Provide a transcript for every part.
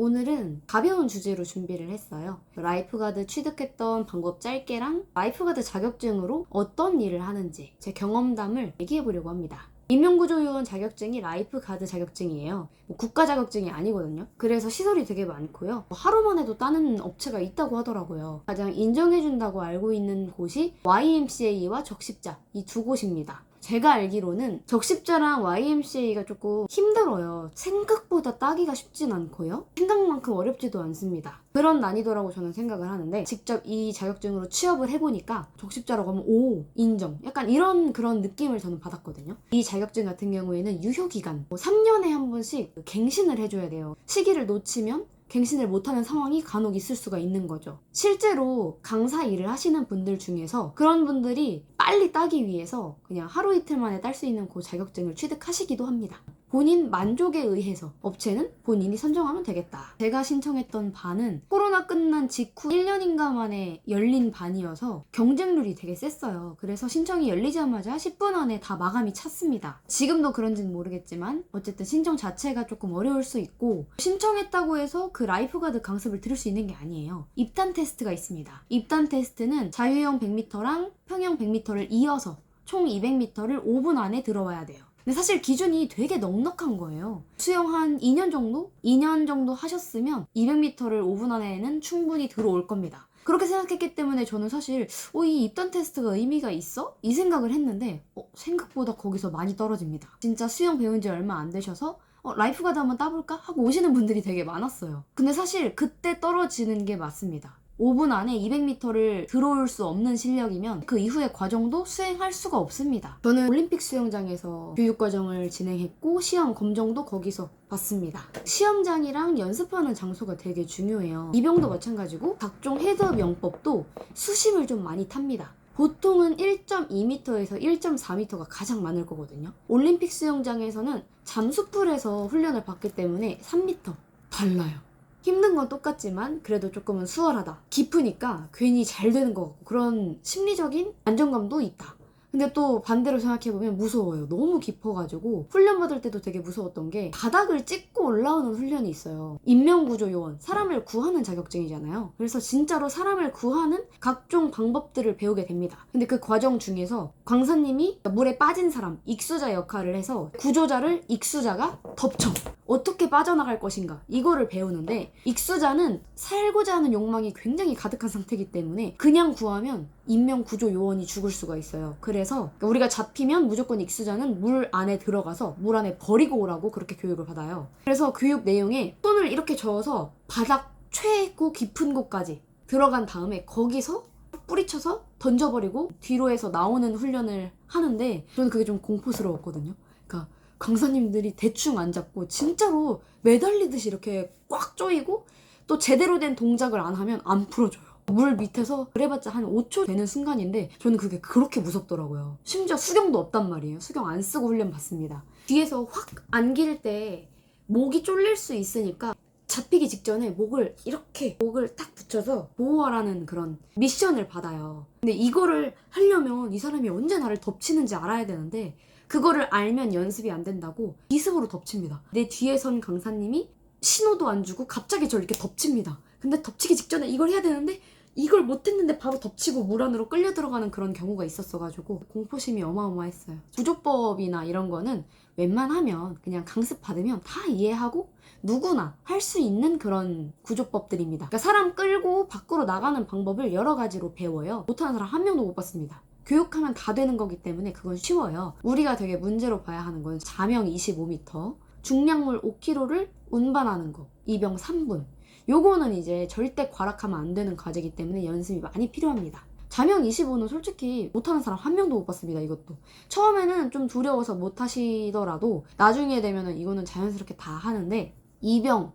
오늘은 가벼운 주제로 준비를 했어요. 라이프가드 취득했던 방법 짧게랑 라이프가드 자격증으로 어떤 일을 하는지 제 경험담을 얘기해보려고 합니다. 인명구조요원 자격증이 라이프가드 자격증이에요. 국가 자격증이 아니거든요. 그래서 시설이 되게 많고요. 하루만 해도 따는 업체가 있다고 하더라고요. 가장 인정해준다고 알고 있는 곳이 YMCA와 적십자, 이 두 곳입니다. 제가 알기로는 적십자랑 YMCA가 조금 힘들어요. 생각보다 따기가 쉽진 않고요. 생각만큼 어렵지도 않습니다. 그런 난이도라고 저는 생각을 하는데, 직접 이 자격증으로 취업을 해보니까 적십자라고 하면 오, 인정, 약간 이런 그런 느낌을 저는 받았거든요. 이 자격증 같은 경우에는 유효기간 3년에 한 번씩 갱신을 해줘야 돼요. 시기를 놓치면 갱신을 못하는 상황이 간혹 있을 수가 있는 거죠. 실제로 강사 일을 하시는 분들 중에서 그런 분들이 빨리 따기 위해서 그냥 하루 이틀 만에 딸 수 있는 그 자격증을 취득하시기도 합니다. 본인 만족에 의해서 업체는 본인이 선정하면 되겠다. 제가 신청했던 반은 코로나 끝난 직후 1년인가 만에 열린 반이어서 경쟁률이 되게 셌어요. 그래서 신청이 열리자마자 10분 안에 다 마감이 찼습니다. 지금도 그런지는 모르겠지만 어쨌든 신청 자체가 조금 어려울 수 있고, 신청했다고 해서 그 라이프가드 강습을 들을 수 있는 게 아니에요. 입단 테스트가 있습니다. 입단 테스트는 자유형 100m랑 평형 100m를 이어서 총 200m를 5분 안에 들어와야 돼요. 근데 사실 기준이 되게 넉넉한 거예요. 수영 한 2년 정도? 2년 정도 하셨으면 200m를 5분 안에는 충분히 들어올 겁니다. 그렇게 생각했기 때문에 저는 사실 이 입단 테스트가 의미가 있어? 이 생각을 했는데 생각보다 거기서 많이 떨어집니다. 진짜 수영 배운 지 얼마 안 되셔서 라이프가드 한번 따볼까? 하고 오시는 분들이 되게 많았어요. 근데 사실 그때 떨어지는 게 맞습니다. 5분 안에 200m를 들어올 수 없는 실력이면 그 이후의 과정도 수행할 수가 없습니다. 저는 올림픽 수영장에서 교육과정을 진행했고 시험 검정도 거기서 봤습니다. 시험장이랑 연습하는 장소가 되게 중요해요. 이병도 마찬가지고 각종 헤드업 영법도 수심을 좀 많이 탑니다. 보통은 1.2m에서 1.4m가 가장 많을 거거든요. 올림픽 수영장에서는 잠수풀에서 훈련을 받기 때문에 3m 달라요. 힘든 건 똑같지만 그래도 조금은 수월하다. 깊으니까 괜히 잘 되는 것 같고 그런 심리적인 안정감도 있다. 근데 또 반대로 생각해보면 무서워요. 너무 깊어가지고 훈련 받을 때도 되게 무서웠던 게 바닥을 찍고 올라오는 훈련이 있어요. 인명구조요원, 사람을 구하는 자격증이잖아요. 그래서 진짜로 사람을 구하는 각종 방법들을 배우게 됩니다. 근데 그 과정 중에서 강사님이 물에 빠진 사람, 익수자 역할을 해서 구조자를 익수자가 덮쳐. 어떻게 빠져나갈 것인가, 이거를 배우는데, 익수자는 살고자 하는 욕망이 굉장히 가득한 상태이기 때문에 그냥 구하면 인명구조요원이 죽을 수가 있어요. 그래서 우리가 잡히면 무조건 익수자는 물 안에 들어가서 물 안에 버리고 오라고 그렇게 교육을 받아요. 그래서 교육 내용에 손을 이렇게 저어서 바닥 최고 깊은 곳까지 들어간 다음에 거기서 뿌리쳐서 던져버리고 뒤로 해서 나오는 훈련을 하는데, 저는 그게 좀 공포스러웠거든요. 그러니까 강사님들이 대충 안 잡고 진짜로 매달리듯이 이렇게 꽉 조이고, 또 제대로 된 동작을 안 하면 안 풀어줘요. 물 밑에서 그래봤자 한 5초 되는 순간인데 저는 그게 그렇게 무섭더라고요. 심지어 수경도 없단 말이에요. 수경 안 쓰고 훈련 받습니다. 뒤에서 확 안길 때 목이 쫄릴 수 있으니까 잡히기 직전에 목을 딱 붙여서 보호하라는 그런 미션을 받아요. 근데 이거를 하려면 이 사람이 언제 나를 덮치는지 알아야 되는데, 그거를 알면 연습이 안 된다고 기습으로 덮칩니다. 내 뒤에 선 강사님이 신호도 안 주고 갑자기 저를 이렇게 덮칩니다. 근데 덮치기 직전에 이걸 해야 되는데 이걸 못했는데 바로 덮치고 물 안으로 끌려 들어가는 그런 경우가 있었어가지고 공포심이 어마어마했어요. 구조법이나 이런 거는 웬만하면 그냥 강습 받으면 다 이해하고 누구나 할 수 있는 그런 구조법들입니다. 그러니까 사람 끌고 밖으로 나가는 방법을 여러 가지로 배워요. 못하는 사람 한 명도 못 봤습니다. 교육하면 다 되는 거기 때문에 그건 쉬워요. 우리가 되게 문제로 봐야 하는 건 자명 25m, 중량물 5kg를 운반하는 거, 입영 3분. 요거는 이제 절대 과락하면 안 되는 과제이기 때문에 연습이 많이 필요합니다. 자명 25는 솔직히 못하는 사람 한 명도 못 봤습니다. 이것도 처음에는 좀 두려워서 못 하시더라도 나중에 되면은 이거는 자연스럽게 다 하는데, 입영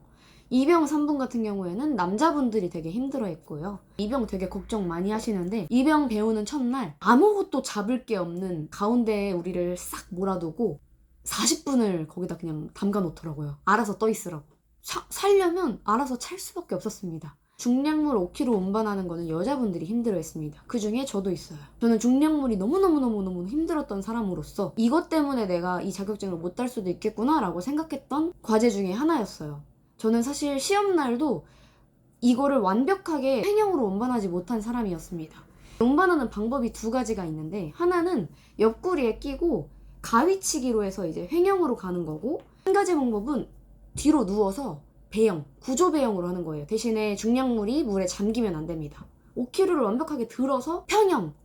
3분 같은 경우에는 남자분들이 되게 힘들어했고요. 입영 되게 걱정 많이 하시는데, 입영 배우는 첫날 아무것도 잡을 게 없는 가운데에 우리를 싹 몰아두고 40분을 거기다 그냥 담가 놓더라고요. 알아서 떠 있으라고. 살려면 알아서 찰 수밖에 없었습니다. 중량물 5kg 운반하는 거는 여자분들이 힘들어했습니다. 그 중에 저도 있어요. 저는 중량물이 너무너무 힘들었던 사람으로서 이것 때문에 내가 이 자격증을 못 딸 수도 있겠구나 라고 생각했던 과제 중에 하나였어요. 저는 사실 시험날도 이거를 완벽하게 횡형으로 운반하지 못한 사람이었습니다. 운반하는 방법이 두 가지가 있는데, 하나는 옆구리에 끼고 가위치기로 해서 이제 횡형으로 가는 거고, 한 가지 방법은 뒤로 누워서 배영, 구조 배영으로 하는 거예요. 대신에 중량물이 물에 잠기면 안 됩니다. 5kg를 완벽하게 들어서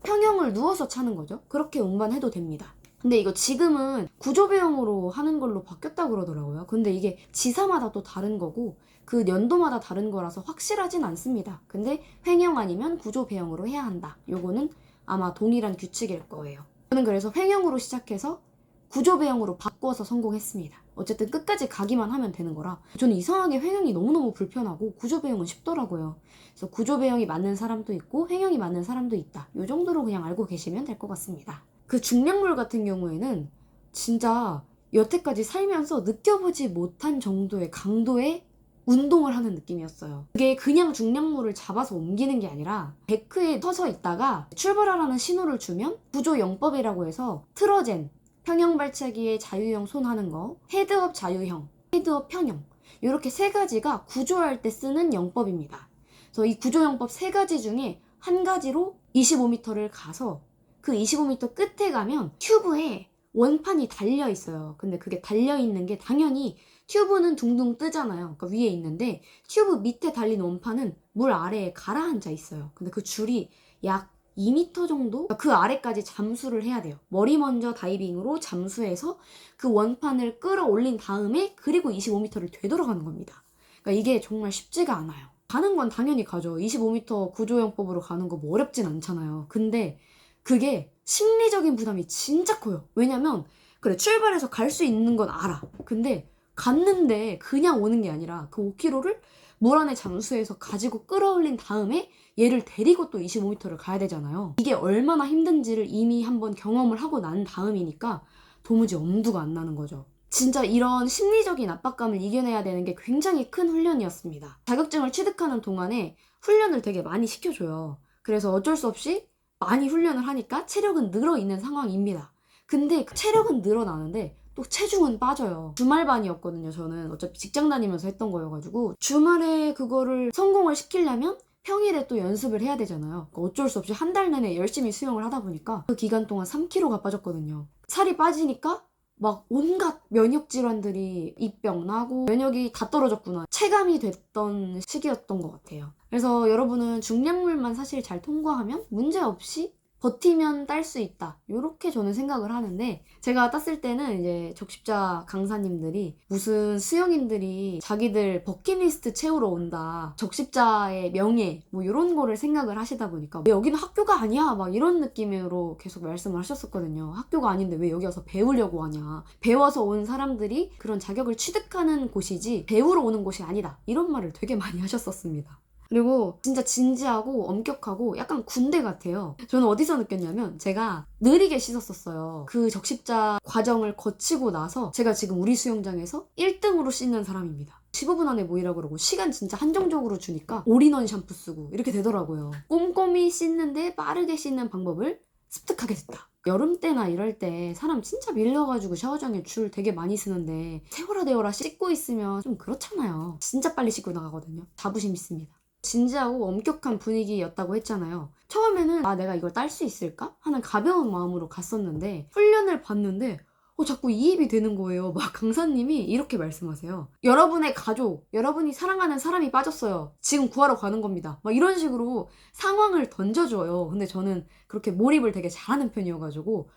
평형을 누워서 차는 거죠. 그렇게 운반해도 됩니다. 근데 이거 지금은 구조 배영으로 하는 걸로 바뀌었다 그러더라고요. 근데 이게 지사마다 또 다른 거고 그 연도마다 다른 거라서 확실하진 않습니다. 근데 횡형 아니면 구조 배영으로 해야 한다. 요거는 아마 동일한 규칙일 거예요. 저는 그래서 횡형으로 시작해서 구조 배영으로 바꿔서 성공했습니다. 어쨌든 끝까지 가기만 하면 되는 거라. 저는 이상하게 횡형이 너무너무 불편하고 구조 배영은 쉽더라고요. 그래서 구조 배영이 맞는 사람도 있고 횡형이 맞는 사람도 있다. 요 정도로 그냥 알고 계시면 될 것 같습니다. 그 중량물 같은 경우에는 진짜 여태까지 살면서 느껴보지 못한 정도의 강도의 운동을 하는 느낌이었어요. 그게 그냥 중량물을 잡아서 옮기는 게 아니라 데크에 서서 있다가 출발하라는 신호를 주면 구조 영법이라고 해서 트러젠, 평형 발차기에 자유형 손 하는 거, 헤드업 자유형, 헤드업 평형, 이렇게 세 가지가 구조할 때 쓰는 영법입니다. 그래서 이 구조 영법 세 가지 중에 한 가지로 25m를 가서 그 25m 끝에 가면 튜브에 원판이 달려 있어요. 근데 그게 달려 있는 게 당연히 튜브는 둥둥 뜨잖아요. 그러니까 위에 있는데 튜브 밑에 달린 원판은 물 아래에 가라앉아 있어요. 근데 그 줄이 약 2m 정도? 그 아래까지 잠수를 해야 돼요. 머리 먼저 다이빙으로 잠수해서 그 원판을 끌어올린 다음에 그리고 25m를 되돌아가는 겁니다. 그러니까 이게 정말 쉽지가 않아요. 가는 건 당연히 가죠. 25m 구조영법으로 가는 거 뭐 어렵진 않잖아요. 근데 그게 심리적인 부담이 진짜 커요. 왜냐면 그래 출발해서 갈 수 있는 건 알아. 근데 갔는데 그냥 오는 게 아니라 그 5km를 물 안에 잠수해서 가지고 끌어올린 다음에 얘를 데리고 또 25m를 가야 되잖아요. 이게 얼마나 힘든지를 이미 한번 경험을 하고 난 다음이니까 도무지 엄두가 안 나는 거죠. 진짜 이런 심리적인 압박감을 이겨내야 되는 게 굉장히 큰 훈련이었습니다. 자격증을 취득하는 동안에 훈련을 되게 많이 시켜줘요. 그래서 어쩔 수 없이 많이 훈련을 하니까 체력은 늘어있는 상황입니다. 근데 그 체력은 늘어나는데 또 체중은 빠져요. 주말반이었거든요. 저는 어차피 직장 다니면서 했던 거여가지고 주말에 그거를 성공을 시키려면 평일에 또 연습을 해야 되잖아요. 그러니까 어쩔 수 없이 한 달 내내 열심히 수영을 하다 보니까 그 기간 동안 3kg가 빠졌거든요. 살이 빠지니까 막 온갖 면역 질환들이 입병 나고 면역이 다 떨어졌구나 체감이 됐던 시기였던 것 같아요. 그래서 여러분은 중량물만 사실 잘 통과하면 문제없이 버티면 딸 수 있다. 이렇게 저는 생각을 하는데 제가 땄을 때는 이제 적십자 강사님들이 무슨 수영인들이 자기들 버킷리스트 채우러 온다. 적십자의 명예 뭐 이런 거를 생각을 하시다 보니까 왜 여기는 학교가 아니야? 막 이런 느낌으로 계속 말씀을 하셨었거든요. 학교가 아닌데 왜 여기 와서 배우려고 하냐. 배워서 온 사람들이 그런 자격을 취득하는 곳이지 배우러 오는 곳이 아니다. 이런 말을 되게 많이 하셨었습니다. 그리고 진짜 진지하고 엄격하고 약간 군대 같아요. 저는 어디서 느꼈냐면 제가 느리게 씻었었어요. 그 적십자 과정을 거치고 나서 제가 지금 우리 수영장에서 1등으로 씻는 사람입니다. 15분 안에 모이라고 그러고 시간 진짜 한정적으로 주니까 올인원 샴푸 쓰고 이렇게 되더라고요. 꼼꼼히 씻는데 빠르게 씻는 방법을 습득하게 됐다. 여름 때나 이럴 때 사람 진짜 밀려가지고 샤워장에 줄 되게 많이 쓰는데 세워라 대워라 씻고 있으면 좀 그렇잖아요. 진짜 빨리 씻고 나가거든요. 자부심 있습니다. 진지하고 엄격한 분위기였다고 했잖아요. 처음에는 내가 이걸 딸 수 있을까? 하는 가벼운 마음으로 갔었는데 훈련을 봤는데 자꾸 이입이 되는 거예요. 막 강사님이 이렇게 말씀하세요. 여러분의 가족, 여러분이 사랑하는 사람이 빠졌어요. 지금 구하러 가는 겁니다. 막 이런 식으로 상황을 던져줘요. 근데 저는 그렇게 몰입을 되게 잘하는 편이어가지고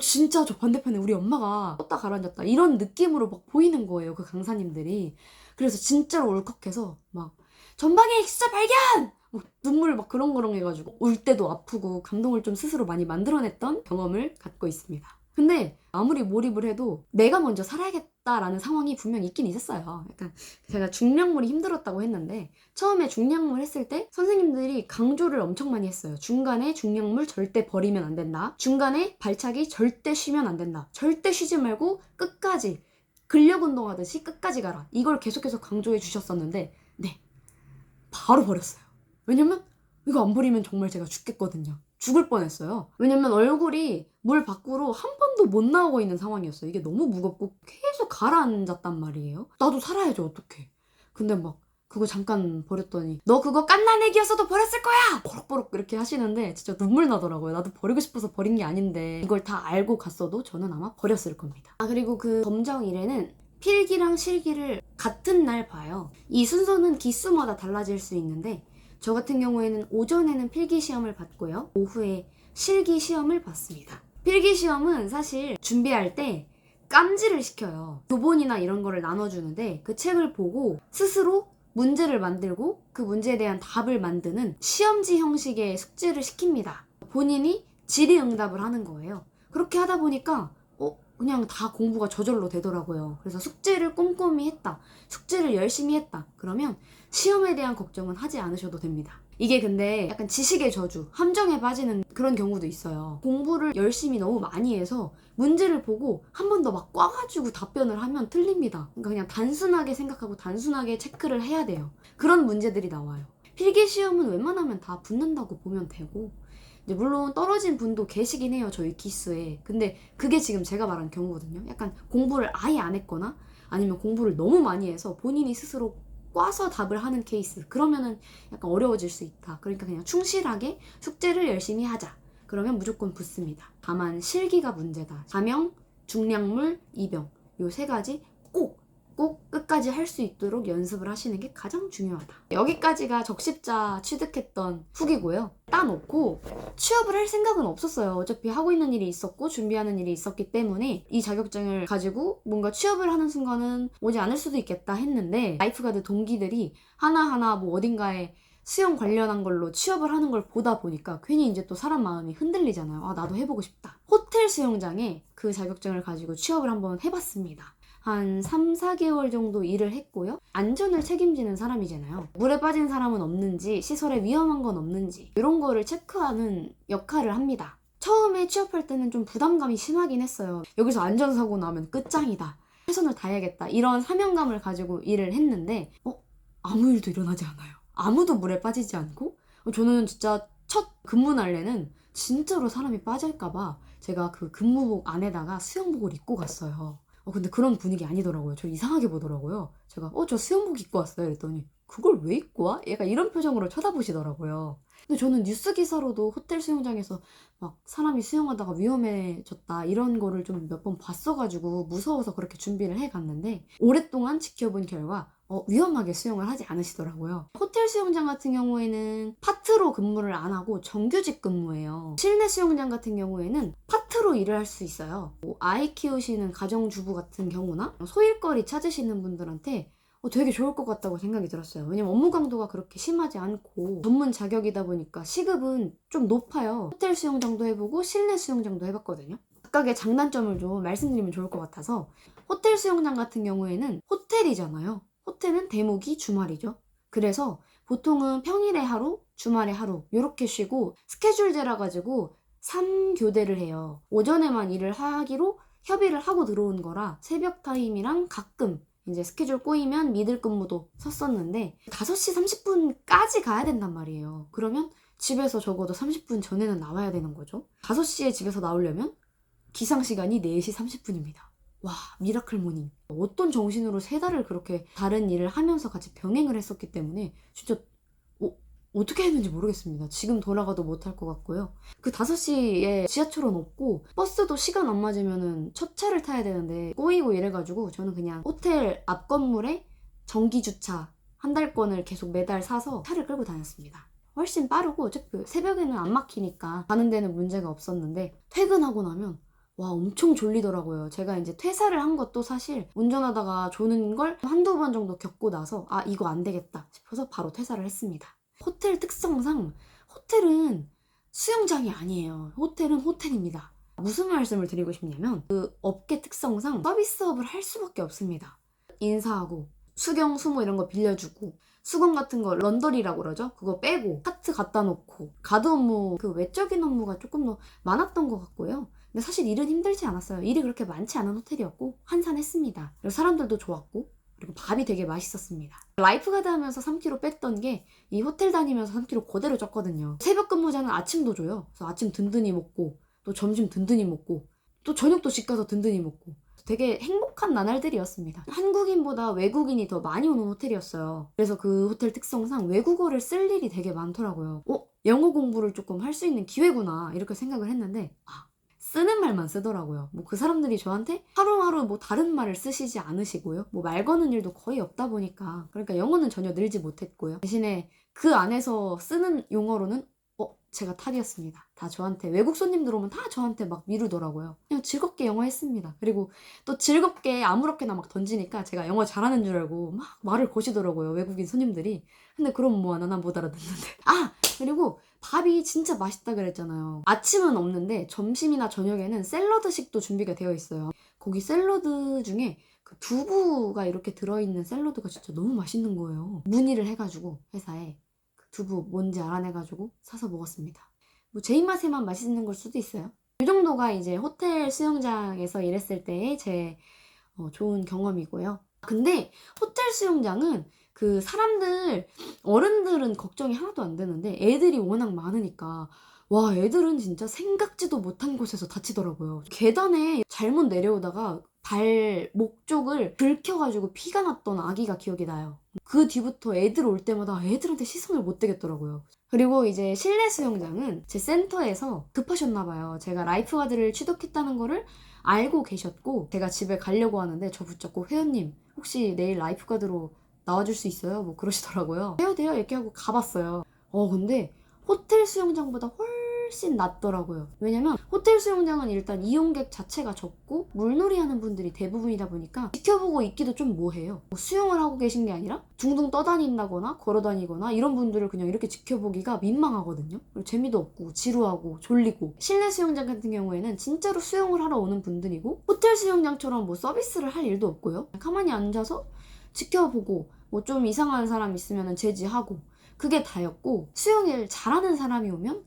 진짜 저 반대편에 우리 엄마가 떴다 가라앉았다 이런 느낌으로 막 보이는 거예요. 그 강사님들이. 그래서 진짜로 울컥해서 막 전방에 익수자 발견! 눈물 막 그렁그렁 해가지고 울 때도 아프고 감동을 좀 스스로 많이 만들어냈던 경험을 갖고 있습니다. 근데 아무리 몰입을 해도 내가 먼저 살아야겠다라는 상황이 분명 있긴 있었어요. 약간 제가 중량물이 힘들었다고 했는데 처음에 중량물 했을 때 선생님들이 강조를 엄청 많이 했어요. 중간에 중량물 절대 버리면 안 된다. 중간에 발차기 절대 쉬면 안 된다. 절대 쉬지 말고 끝까지 근력 운동하듯이 끝까지 가라. 이걸 계속해서 강조해 주셨었는데 네. 바로 버렸어요. 왜냐면 이거 안 버리면 정말 제가 죽겠거든요. 죽을 뻔했어요. 왜냐면 얼굴이 물 밖으로 한 번도 못 나오고 있는 상황이었어요. 이게 너무 무겁고 계속 가라앉았단 말이에요. 나도 살아야죠 어떡해. 근데 막 그거 잠깐 버렸더니 너 그거 갓난 애기였어도 버렸을 거야! 버럭버럭 이렇게 하시는데 진짜 눈물 나더라고요. 나도 버리고 싶어서 버린 게 아닌데 이걸 다 알고 갔어도 저는 아마 버렸을 겁니다. 그리고 그 검정 일에는 필기랑 실기를 같은 날 봐요. 이 순서는 기수마다 달라질 수 있는데 저 같은 경우에는 오전에는 필기 시험을 받고요. 오후에 실기 시험을 받습니다. 필기 시험은 사실 준비할 때 깜지를 시켜요. 교본이나 이런 거를 나눠주는데 그 책을 보고 스스로 문제를 만들고 그 문제에 대한 답을 만드는 시험지 형식의 숙제를 시킵니다. 본인이 질의응답을 하는 거예요. 그렇게 하다 보니까 그냥 다 공부가 저절로 되더라고요. 그래서 숙제를 꼼꼼히 했다, 숙제를 열심히 했다, 그러면 시험에 대한 걱정은 하지 않으셔도 됩니다. 이게 근데 약간 지식의 저주, 함정에 빠지는 그런 경우도 있어요. 공부를 열심히 너무 많이 해서 문제를 보고 한 번 더 막 꽈가지고 답변을 하면 틀립니다. 그러니까 그냥 단순하게 생각하고 단순하게 체크를 해야 돼요. 그런 문제들이 나와요. 필기시험은 웬만하면 다 붙는다고 보면 되고, 이제 물론 떨어진 분도 계시긴 해요, 저희 기수에. 근데 그게 지금 제가 말한 경우거든요. 약간 공부를 아예 안 했거나 아니면 공부를 너무 많이 해서 본인이 스스로 꽈서 답을 하는 케이스, 그러면은 약간 어려워질 수 있다. 그러니까 그냥 충실하게 숙제를 열심히 하자, 그러면 무조건 붙습니다. 다만 실기가 문제다. 자명, 중량물, 이병, 요 세 가지 꼭 끝까지 할 수 있도록 연습을 하시는 게 가장 중요하다. 여기까지가 적십자 취득했던 후기고요. 따놓고 취업을 할 생각은 없었어요. 어차피 하고 있는 일이 있었고 준비하는 일이 있었기 때문에 이 자격증을 가지고 뭔가 취업을 하는 순간은 오지 않을 수도 있겠다 했는데, 라이프가드 동기들이 하나하나 뭐 어딘가에 수영 관련한 걸로 취업을 하는 걸 보다 보니까 괜히 이제 또 사람 마음이 흔들리잖아요. 나도 해보고 싶다. 호텔 수영장에 그 자격증을 가지고 취업을 한번 해봤습니다. 한 3, 4개월 정도 일을 했고요. 안전을 책임지는 사람이잖아요. 물에 빠진 사람은 없는지, 시설에 위험한 건 없는지, 이런 거를 체크하는 역할을 합니다. 처음에 취업할 때는 좀 부담감이 심하긴 했어요. 여기서 안전사고 나면 끝장이다, 최선을 다해야겠다, 이런 사명감을 가지고 일을 했는데 아무 일도 일어나지 않아요. 아무도 물에 빠지지 않고, 저는 진짜 첫 근무 날에는 진짜로 사람이 빠질까봐 제가 그 근무복 안에다가 수영복을 입고 갔어요. 근데 그런 분위기 아니더라고요. 저 이상하게 보더라고요. 제가 저 수영복 입고 왔어요 이랬더니 그걸 왜 입고 와? 약간 이런 표정으로 쳐다보시더라고요. 근데 저는 뉴스 기사로도 호텔 수영장에서 막 사람이 수영하다가 위험해졌다 이런 거를 좀 몇 번 봤어가지고 무서워서 그렇게 준비를 해갔는데, 오랫동안 지켜본 결과 위험하게 수영을 하지 않으시더라고요. 호텔 수영장 같은 경우에는 파트로 근무를 안 하고 정규직 근무예요. 실내 수영장 같은 경우에는 파트로 일을 할 수 있어요. 아이 키우시는 가정주부 같은 경우나 소일거리 찾으시는 분들한테 되게 좋을 것 같다고 생각이 들었어요. 왜냐면 업무 강도가 그렇게 심하지 않고 전문 자격이다 보니까 시급은 좀 높아요. 호텔 수영장도 해보고 실내 수영장도 해봤거든요. 각각의 장단점을 좀 말씀드리면 좋을 것 같아서, 호텔 수영장 같은 경우에는 호텔이잖아요. 호텔은 대목이 주말이죠. 그래서 보통은 평일에 하루, 주말에 하루 이렇게 쉬고 스케줄제라 가지고 3교대를 해요. 오전에만 일을 하기로 협의를 하고 들어온 거라 새벽 타임이랑 가끔 이제 스케줄 꼬이면 미들 근무도 섰었는데 5시 30분까지 가야 된단 말이에요. 그러면 집에서 적어도 30분 전에는 나와야 되는 거죠. 5시에 집에서 나오려면 기상시간이 4시 30분입니다. 와, 미라클 모닝. 어떤 정신으로 3달을 그렇게 다른 일을 하면서 같이 병행을 했었기 때문에 진짜 어떻게 했는지 모르겠습니다. 지금 돌아가도 못할 것 같고요. 그 5시에 지하철은 없고 버스도 시간 안 맞으면은 첫 차를 타야 되는데 꼬이고 이래가지고 저는 그냥 호텔 앞 건물에 정기주차 한 달권을 계속 매달 사서 차를 끌고 다녔습니다. 훨씬 빠르고 어차피 새벽에는 안 막히니까 가는 데는 문제가 없었는데, 퇴근하고 나면 엄청 졸리더라고요. 제가 이제 퇴사를 한 것도 사실 운전하다가 조는 걸 한두 번 정도 겪고 나서 이거 안 되겠다 싶어서 바로 퇴사를 했습니다. 호텔 특성상 호텔은 수영장이 아니에요. 호텔은 호텔입니다. 무슨 말씀을 드리고 싶냐면 그 업계 특성상 서비스업을 할 수밖에 없습니다. 인사하고 수경, 수모 이런 거 빌려주고 수건 같은 거 런더리라고 그러죠? 그거 빼고 카트 갖다 놓고 가드 업무, 그 외적인 업무가 조금 더 많았던 것 같고요. 근데 사실 일은 힘들지 않았어요. 일이 그렇게 많지 않은 호텔이었고 한산했습니다. 그리고 사람들도 좋았고 그리고 밥이 되게 맛있었습니다. 라이프가드 하면서 3kg 뺐던 게 이 호텔 다니면서 3kg 그대로 쪘거든요. 새벽 근무자는 아침도 줘요. 그래서 아침 든든히 먹고 또 점심 든든히 먹고 또 저녁도 집 가서 든든히 먹고 되게 행복한 나날들이었습니다. 한국인보다 외국인이 더 많이 오는 호텔이었어요. 그래서 그 호텔 특성상 외국어를 쓸 일이 되게 많더라고요. 영어 공부를 조금 할 수 있는 기회구나 이렇게 생각을 했는데 쓰는 말만 쓰더라고요. 뭐 그 사람들이 저한테 하루하루 뭐 다른 말을 쓰시지 않으시고요. 뭐 말 거는 일도 거의 없다 보니까 그러니까 영어는 전혀 늘지 못했고요. 대신에 그 안에서 쓰는 용어로는 제가 탑이었습니다. 다 저한테 외국 손님들 오면 다 저한테 막 미루더라고요. 그냥 즐겁게 영어 했습니다. 그리고 또 즐겁게 아무렇게나 막 던지니까 제가 영어 잘하는 줄 알고 막 말을 거시더라고요. 외국인 손님들이. 근데 그럼 뭐하나 난 못 알아듣는데. 그리고 밥이 진짜 맛있다 그랬잖아요. 아침은 없는데 점심이나 저녁에는 샐러드식도 준비가 되어 있어요. 거기 샐러드 중에 그 두부가 이렇게 들어있는 샐러드가 진짜 너무 맛있는 거예요. 문의를 해가지고 회사에 두부 뭔지 알아내가지고 사서 먹었습니다. 뭐 제 입맛에만 맛있는 걸 수도 있어요. 이 정도가 이제 호텔 수영장에서 일했을 때의 제 좋은 경험이고요. 근데 호텔 수영장은 그 사람들 어른들은 걱정이 하나도 안 되는데 애들이 워낙 많으니까 와 애들은 진짜 생각지도 못한 곳에서 다치더라고요. 계단에 잘못 내려오다가 발목 쪽을 긁혀가지고 피가 났던 아기가 기억이 나요. 그 뒤부터 애들 올 때마다 애들한테 시선을 못 대겠더라고요. 그리고 이제 실내 수영장은 제 센터에서 급하셨나봐요. 제가 라이프가드를 취득했다는 거를 알고 계셨고 제가 집에 가려고 하는데 저 붙잡고 회원님 혹시 내일 라이프가드로 나와줄 수 있어요? 뭐 그러시더라고요. 돼요 이렇게 하고 가봤어요. 근데 호텔 수영장보다 훨씬 낫더라고요. 왜냐면 호텔 수영장은 일단 이용객 자체가 적고 물놀이 하는 분들이 대부분이다 보니까 지켜보고 있기도 좀 뭐해요. 수영을 하고 계신 게 아니라 둥둥 떠다닌다거나 걸어다니거나 이런 분들을 그냥 이렇게 지켜보기가 민망하거든요. 그리고 재미도 없고 지루하고 졸리고. 실내 수영장 같은 경우에는 진짜로 수영을 하러 오는 분들이고 호텔 수영장처럼 뭐 서비스를 할 일도 없고요. 가만히 앉아서 지켜보고 뭐 좀 이상한 사람 있으면 제지하고 그게 다였고 수영을 잘하는 사람이 오면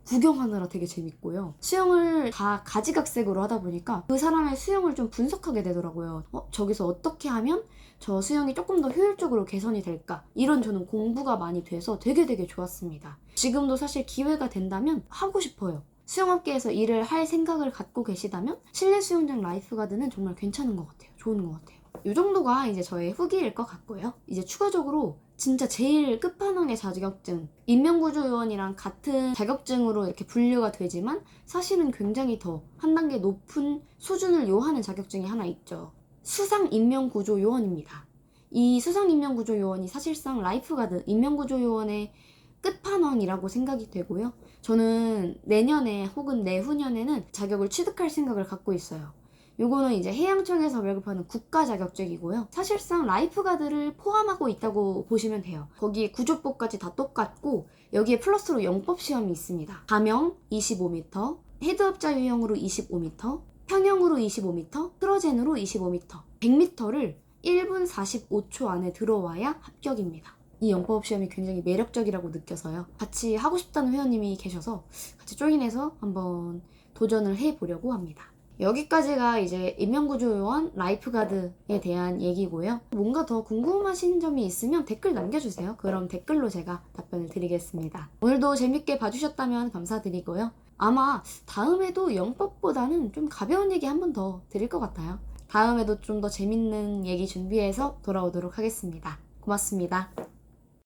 구경하느라 되게 재밌고요. 수영을 다 가지각색으로 하다 보니까 그 사람의 수영을 좀 분석하게 되더라고요. 저기서 어떻게 하면 저 수영이 조금 더 효율적으로 개선이 될까? 이런 저는 공부가 많이 돼서 되게 좋았습니다. 지금도 사실 기회가 된다면 하고 싶어요. 수영업계에서 일을 할 생각을 갖고 계시다면 실내 수영장 라이프가드는 정말 괜찮은 것 같아요. 좋은 것 같아요. 이 정도가 이제 저의 후기일 것 같고요. 이제 추가적으로 진짜 제일 끝판왕의 자격증, 인명구조요원이랑 같은 자격증으로 이렇게 분류가 되지만 사실은 굉장히 더 한 단계 높은 수준을 요하는 자격증이 하나 있죠. 수상인명구조요원입니다. 이 수상인명구조요원이 사실상 라이프가드, 인명구조요원의 끝판왕이라고 생각이 되고요. 저는 내년에 혹은 내후년에는 자격을 취득할 생각을 갖고 있어요. 요거는 이제 해양청에서 발급하는 국가 자격증이고요. 사실상 라이프가드를 포함하고 있다고 보시면 돼요. 거기에 구조법까지 다 똑같고 여기에 플러스로 영법 시험이 있습니다. 가명 25m, 헤드업 자유형으로 25m, 평형으로 25m, 크로젠으로 25m, 100m를 1분 45초 안에 들어와야 합격입니다. 이 영법 시험이 굉장히 매력적이라고 느껴서요. 같이 하고 싶다는 회원님이 계셔서 같이 조인해서 한번 도전을 해보려고 합니다. 여기까지가 이제 인명구조요원 라이프가드에 대한 얘기고요. 뭔가 더 궁금하신 점이 있으면 댓글 남겨주세요. 그럼 댓글로 제가 답변을 드리겠습니다. 오늘도 재밌게 봐주셨다면 감사드리고요. 아마 다음에도 영법보다는 좀 가벼운 얘기 한 번 더 드릴 것 같아요. 다음에도 좀 더 재밌는 얘기 준비해서 돌아오도록 하겠습니다. 고맙습니다.